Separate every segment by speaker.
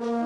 Speaker 1: Over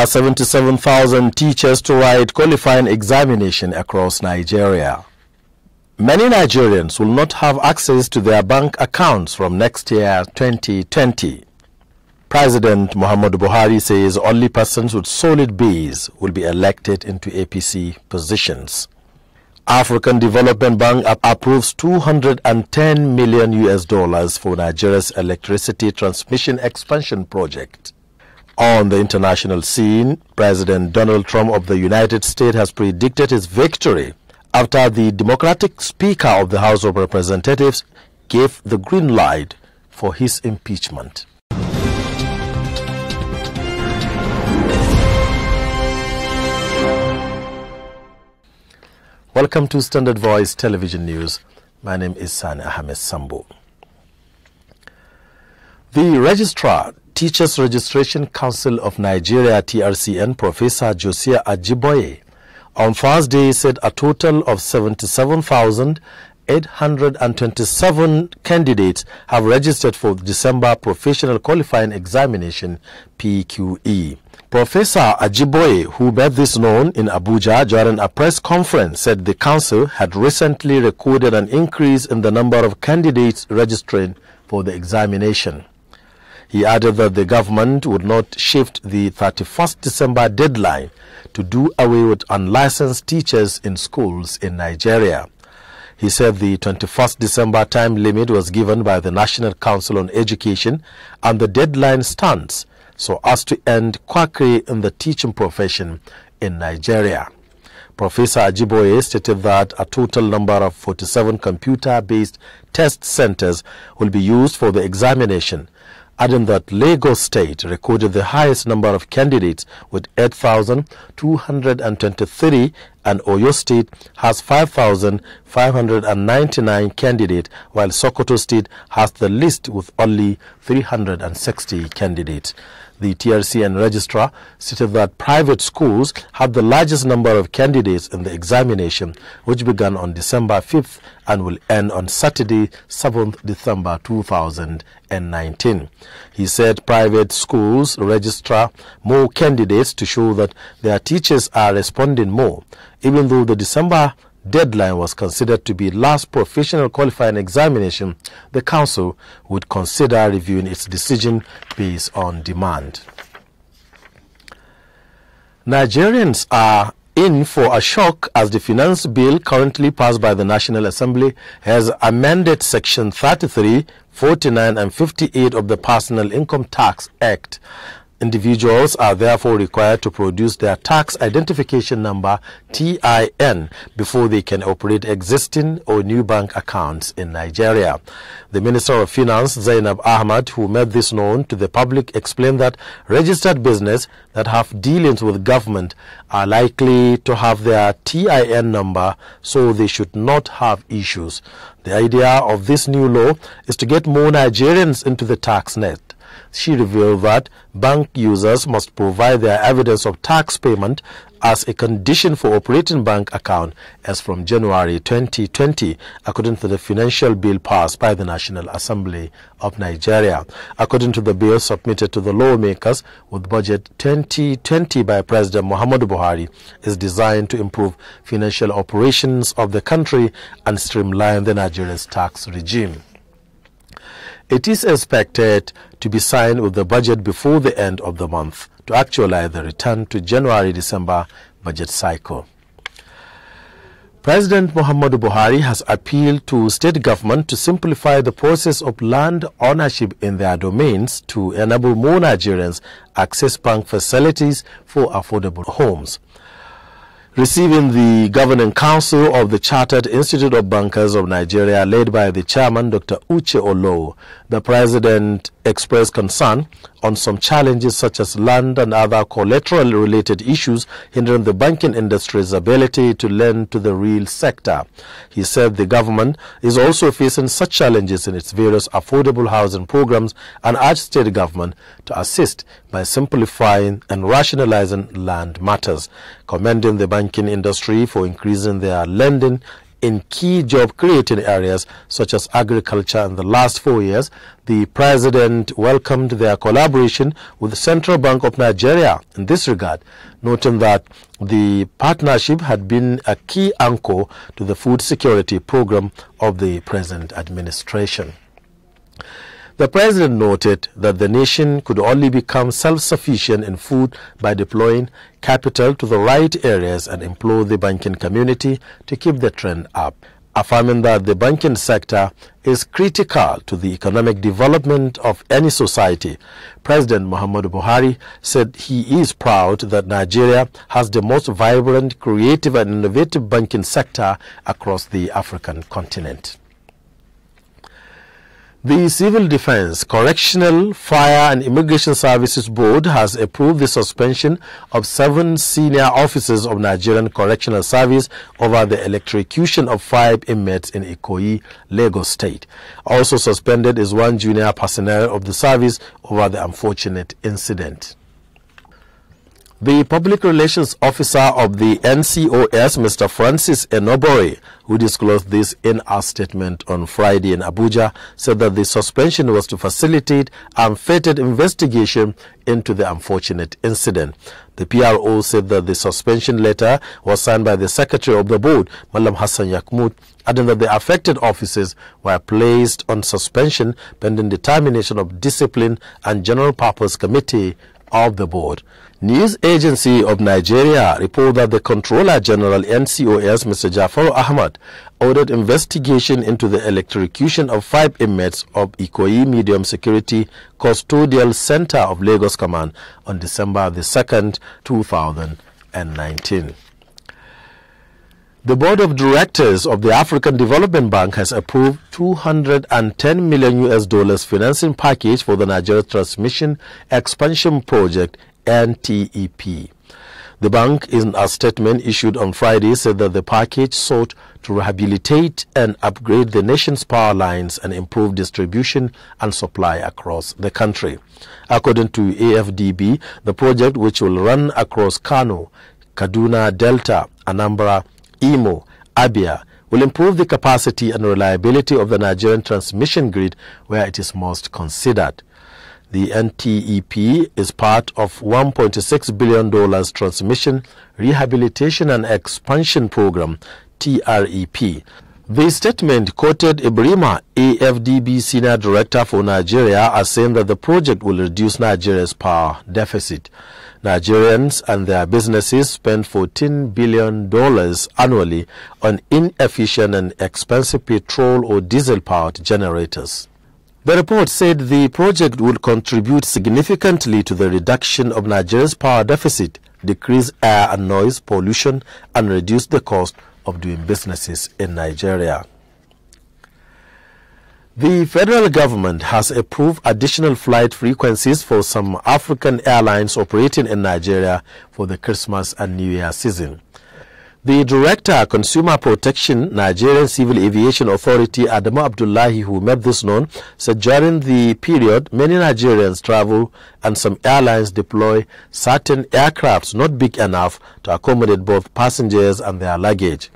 Speaker 1: 77,000 teachers to write qualifying examination across Nigeria. Many Nigerians will not have access to their bank accounts from next year 2020. President Muhammadu Buhari says only persons with solid base will be elected into APC positions. African Development Bank approves $210 million for Nigeria's electricity transmission expansion project. On the international scene, President Donald Trump of the United States has predicted his victory after the Democratic Speaker of the House of Representatives gave the green light for his impeachment. Welcome to Standard Voice Television News. My name is Sani Ahmed Sambo. The Registrar, Teachers Registration Council of Nigeria (TRCN), Professor Josiah Ajiboye, on Thursday said a total of 77,827 candidates have registered for the December Professional Qualifying Examination (PQE). Professor Ajiboye, who made this known in Abuja during a press conference, said the council had recently recorded an increase in the number of candidates registering for the examination. He added that the government would not shift the 31st December deadline to do away with unlicensed teachers in schools in Nigeria. He said the 21st December time limit was given by the National Council on Education and the deadline stands so as to end quackery in the teaching profession in Nigeria. Professor Ajiboye stated that a total number of 47 computer-based test centers will be used for the examination, adding that Lagos State recorded the highest number of candidates with 8,223 and Oyo State has 5,599 candidates, while Sokoto State has the least with only 360 candidates. The TRCN registrar stated that private schools had the largest number of candidates in the examination, which began on December 5th and will end on Saturday, 7th December 2019. He said private schools register more candidates to show that their teachers are responding more, even though the December deadline was considered to be last professional qualifying examination. The council would consider reviewing its decision based on demand. Nigerians are in for a shock as the finance bill currently passed by the National Assembly has amended Section 33, 49 and 58 of the Personal Income Tax Act. Individuals are therefore required to produce their tax identification number (TIN) before they can operate existing or new bank accounts in Nigeria. The Minister of Finance, Zainab Ahmad, who made this known to the public, explained that registered business that have dealings with government are likely to have their TIN number, so they should not have issues. The idea of this new law is to get more Nigerians into the tax net. She revealed that bank users must provide their evidence of tax payment as a condition for operating bank account as from January 2020, according to the financial bill passed by the National Assembly of Nigeria. According to the bill submitted to the lawmakers with budget 2020 by President Muhammadu Buhari, is designed to improve financial operations of the country and streamline the Nigeria's tax regime. It is expected to be signed with the budget before the end of the month to actualize the return to January-December budget cycle. President Muhammadu Buhari has appealed to state government to simplify the process of land ownership in their domains to enable more Nigerians access bank facilities for affordable homes. Receiving the Governing Council of the Chartered Institute of Bankers of Nigeria, led by the chairman, Dr. Uche Olowo, the president expressed concern on some challenges such as land and other collateral-related issues hindering the banking industry's ability to lend to the real sector. He said the government is also facing such challenges in its various affordable housing programs and urged state government to assist by simplifying and rationalizing land matters. Commending the banking industry for increasing their lending in key job-creating areas such as agriculture in the last 4 years, the president welcomed their collaboration with the Central Bank of Nigeria in this regard, noting that the partnership had been a key anchor to the food security program of the present administration. The president noted that the nation could only become self-sufficient in food by deploying capital to the right areas and implore the banking community to keep the trend up, affirming that the banking sector is critical to the economic development of any society. President Muhammadu Buhari said he is proud that Nigeria has the most vibrant, creative and innovative banking sector across the African continent. The Civil Defense, Correctional, Fire and Immigration Services Board has approved the suspension of 7 senior officers of Nigerian Correctional Service over the electrocution of 5 inmates in Ikoyi, Lagos State. Also suspended is 1 junior personnel of the service over the unfortunate incident. The Public Relations Officer of the NCOS, Mr. Francis Enobore, who disclosed this in a statement on Friday in Abuja, said that the suspension was to facilitate unfettered investigation into the unfortunate incident. The PRO said that the suspension letter was signed by the Secretary of the Board, Malam Hassan Yakmut, adding that the affected officers were placed on suspension pending determination of Discipline and General Purpose Committee of the Board. News Agency of Nigeria reported that the Controller General NCOS, Mr. Jafar Ahmad, ordered investigation into the electrocution of 5 inmates of Ikoyi Medium Security Custodial Center of Lagos Command on December 2nd, 2019. The Board of Directors of the African Development Bank has approved $210 million financing package for the Nigeria Transmission Expansion Project, NTEP. The bank, in a statement issued on Friday, said that the package sought to rehabilitate and upgrade the nation's power lines and improve distribution and supply across the country. According to AFDB, the project, which will run across Kano, Kaduna, Delta, Anambra, Imo, Abia, will improve the capacity and reliability of the Nigerian transmission grid where it is most considered. The NTEP is part of $1.6 billion Transmission, Rehabilitation and Expansion Program, TREP. The statement quoted Ibrima, AFDB Senior Director for Nigeria, as saying that the project will reduce Nigeria's power deficit. Nigerians and their businesses spend $14 billion annually on inefficient and expensive petrol or diesel-powered generators. The report said the project would contribute significantly to the reduction of Nigeria's power deficit, decrease air and noise pollution, and reduce the cost of doing businesses in Nigeria. The federal government has approved additional flight frequencies for some African airlines operating in Nigeria for the Christmas and New Year season. The Director, Consumer Protection, Nigerian Civil Aviation Authority, Adamu Abdullahi, who made this known, said during the period, many Nigerians travel and some airlines deploy certain aircrafts not big enough to accommodate both passengers and their luggage.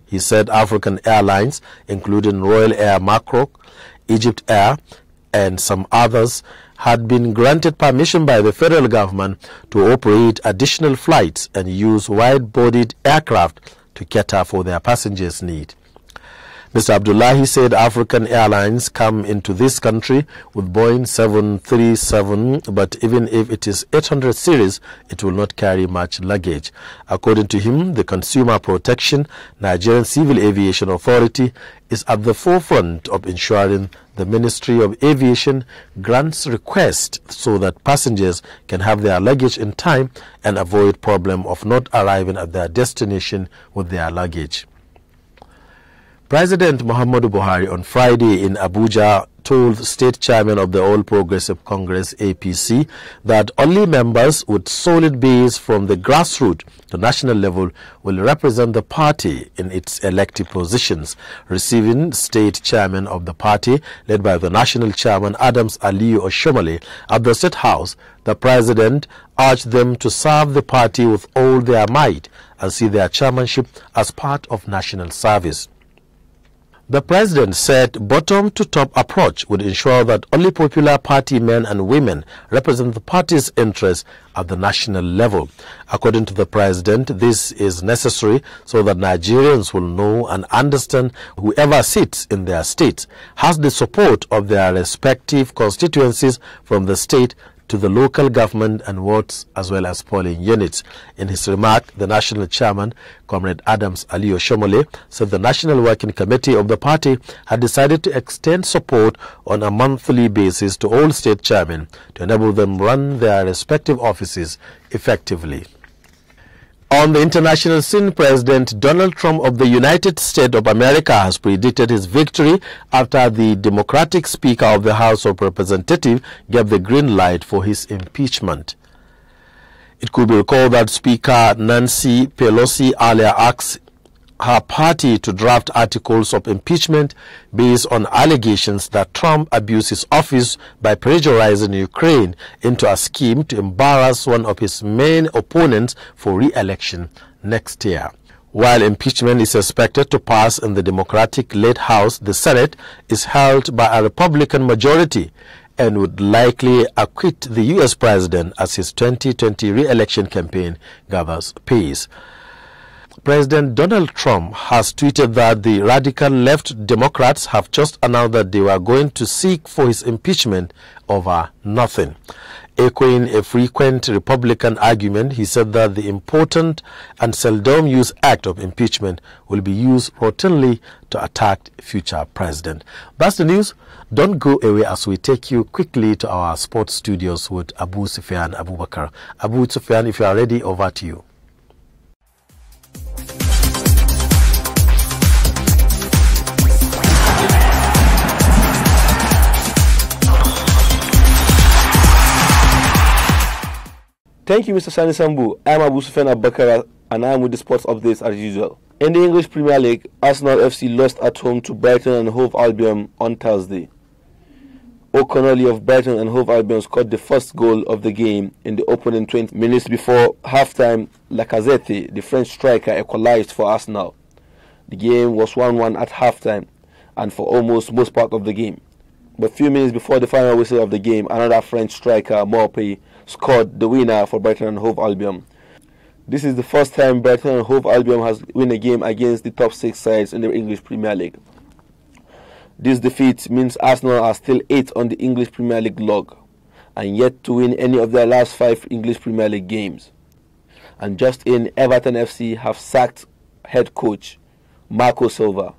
Speaker 1: He said African airlines, including Royal Air Maroc, Egypt Air, and some others, had been granted permission by the federal government to operate additional flights and use wide-bodied aircraft to cater for their passengers' need. Mr. Abdullahi said African airlines come into this country with Boeing 737, but even if it is 800 series, it will not carry much luggage. According to him, the Consumer Protection Nigerian Civil Aviation Authority is at the forefront of ensuring the Ministry of Aviation grants request so that passengers can have their luggage in time and avoid problem of not arriving at their destination with their luggage. President Muhammadu Buhari on Friday in Abuja told state chairman of the All Progressive Congress APC that only members with solid base from the grassroots to national level will represent the party in its elective positions. Receiving state chairman of the party led by the national chairman Adams Aliyu Oshomole at the State House, the president urged them to serve the party with all their might and see their chairmanship as part of national service. The president said bottom-to-top approach would ensure that only popular party men and women represent the party's interests at the national level. According to the president, this is necessary so that Nigerians will know and understand whoever sits in their states has the support of their respective constituencies from the state to the local government and wards as well as polling units. In his remark, the national chairman, Comrade Adams Aliyu Oshomole, said the National Working Committee of the party had decided to extend support on a monthly basis to all state chairmen to enable them run their respective offices effectively. On the international scene, President Donald Trump of the United States of America has predicted his victory after the Democratic Speaker of the House of Representatives gave the green light for his impeachment. It could be recalled that Speaker Nancy Pelosi earlier asked her party to draft articles of impeachment based on allegations that Trump abused his office by pressurizing Ukraine into a scheme to embarrass one of his main opponents for re-election next year. While impeachment is expected to pass in the Democratic-led House, the Senate is held by a Republican majority and would likely acquit the U.S. president as his 2020 re-election campaign gathers pace. President Donald Trump has tweeted that the radical left Democrats have just announced that they were going to seek for his impeachment over nothing. Echoing a frequent Republican argument, he said that the important and seldom used act of impeachment will be used routinely to attack future president. That's the news. Don't go away as we take you quickly to our sports studios with Abu Sufyan Abubakar. Abu Sufyan, if you are ready, over to you.
Speaker 2: Thank you, Mr. Sani Sambu. I am Abu Sufyan Abubakar and I am with the sports updates as usual. In the English Premier League, Arsenal FC lost at home to Brighton and Hove Albion on Thursday. O'Connolly of Brighton and Hove Albion scored the first goal of the game in the opening 20 minutes before half-time. Lacazette, the French striker, equalized for Arsenal. The game was 1-1 at half-time and for almost most part of the game. But a few minutes before the final whistle of the game, another French striker, Maupay, scored the winner for Brighton and Hove Albion. This is the first time Brighton and Hove Albion has won a game against the top 6 sides in the English Premier League. This defeat means Arsenal are still 8th on the English Premier League log and yet to win any of their last 5 English Premier League games. And just in, Everton FC have sacked head coach Marco Silva.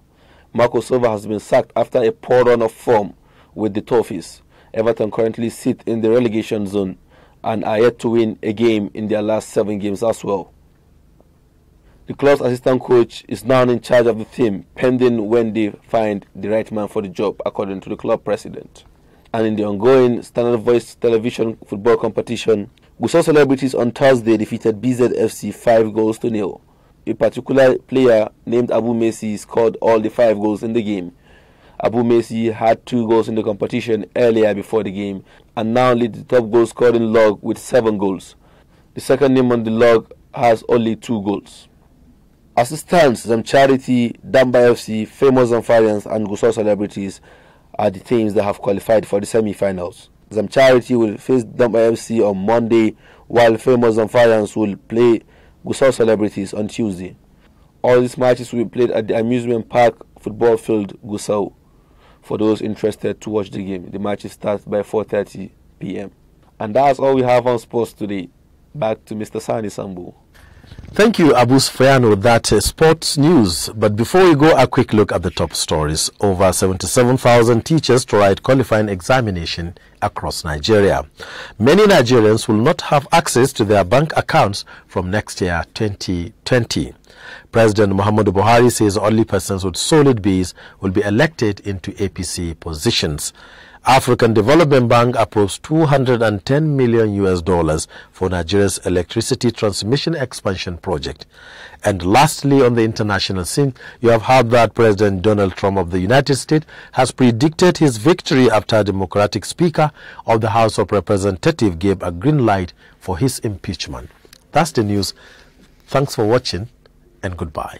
Speaker 2: Marco Silva has been sacked after a poor run of form with the Toffees. Everton currently sit in the relegation zone and are yet to win a game in their last 7 games as well. The club's assistant coach is now in charge of the team, pending when they find the right man for the job, according to the club president. And in the ongoing Standard Voice television football competition, Gusau Celebrities on Thursday defeated BZFC 5-0. A particular player named Abu Messi scored all the 5 goals in the game. Abu Messi had 2 goals in the competition earlier before the game and now leads the top goal scoring log with 7 goals. The second name on the log has only 2 goals. As it stands, Zamcharity, Damba FC, Famous Zamfarians and Gusau Celebrities are the teams that have qualified for the semi-finals. Zamcharity will face Damba FC on Monday, while Famous Zamfarians will play Gusau Celebrities on Tuesday. All these matches will be played at the amusement park football field Gusau. For those interested to watch the game, the matches start by 4:30 p.m. And that's all we have on sports today. Back to Mr. Sani Sambu.
Speaker 1: Thank you, Abu Sufyan, with that sports news. But before we go, a quick look at the top stories. Over 77,000 teachers to write qualifying examination across Nigeria. Many Nigerians will not have access to their bank accounts from next year, 2020. President Muhammadu Buhari says only persons with solid base will be elected into APC positions. African Development Bank approves $210 million for Nigeria's electricity transmission expansion project. And lastly, on the international scene, you have heard that President Donald Trump of the United States has predicted his victory after Democratic Speaker of the House of Representatives gave a green light for his impeachment. That's the news. Thanks for watching and goodbye.